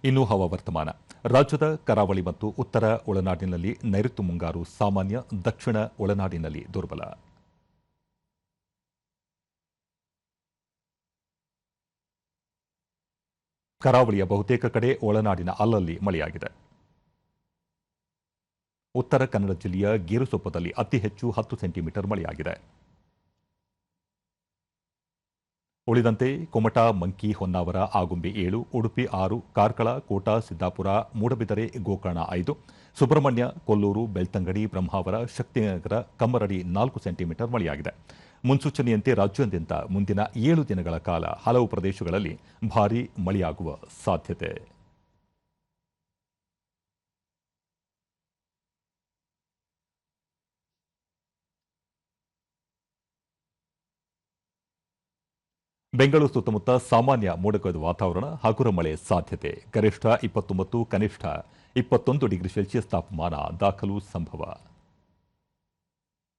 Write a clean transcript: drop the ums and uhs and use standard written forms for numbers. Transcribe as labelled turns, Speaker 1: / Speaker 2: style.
Speaker 1: ಇನ್ನು ಹವಾವರ್ತಮಾನ. ರಾಜ್ಯದ ಕರಾವಳಿ ಮತ್ತು ಉತ್ತರ ಒಳನಾಡಿನಲ್ಲಿ ನೈಋತ್ಯ ಮುಂಗಾರು ಸಾಮಾನ್ಯ, ದಕ್ಷಿಣ ಒಳನಾಡಿನಲ್ಲಿ ದುರ್ಬಲ. ಕರಾವಳಿಯ ಬಹುತೇಕ ಕಡೆ, ಒಳನಾಡಿನ ಅಲ್ಲಲ್ಲಿ ಮಳೆಯಾಗಿದೆ. ಉತ್ತರ ಕನ್ನಡ ಜಿಲ್ಲೆಯ ಗೇರುಸೊಪ್ಪದಲ್ಲಿ ಅತಿ ಹೆಚ್ಚು 10 ಸೆಂಟಿಮೀಟರ್ ಮಳೆಯಾಗಿದೆ. ಉಳಿದಂತೆ ಕುಮಟಾ, ಮಂಕಿ, ಹೊನ್ನಾವರ, ಆಗುಂಬೆ 7, ಉಡುಪಿ 6, ಕಾರ್ಕಳ, ಕೋಟಾ, ಸಿದ್ದಾಪುರ, ಮೂಡಬಿದರೆ, ಗೋಕರ್ಣ 5, ಸುಬ್ರಹ್ಮಣ್ಯ, ಕೊಲ್ಲೂರು, ಬೆಳ್ತಂಗಡಿ, ಬ್ರಹ್ಮಾವರ, ಶಕ್ತಿನಗರ, ಕಮ್ಮರಡಿ 4 ಸೆಂಟಿಮೀಟರ್ ಮಳೆಯಾಗಿದೆ. ಮುನ್ಸೂಚನೆಯಂತೆ ರಾಜ್ಯಾದ್ಯಂತ ಮುಂದಿನ 7 ದಿನಗಳ ಕಾಲ ಹಲವು ಪ್ರದೇಶಗಳಲ್ಲಿ ಭಾರೀ ಮಳೆಯಾಗುವ ಸಾಧ್ಯತೆ. ಬೆಂಗಳೂರು ಸುತ್ತಮುತ್ತ ಸಾಮಾನ್ಯ ಮೋಡಕವಿದ ವಾತಾವರಣ, ಹಗುರ ಮಳೆ ಸಾಧ್ಯತೆ. ಗರಿಷ್ಠ 29, ಕನಿಷ್ಠ 21 ಡಿಗ್ರಿ ಸೆಲ್ಸಿಯಸ್ ತಾಪಮಾನ ದಾಖಲು ಸಂಭವ.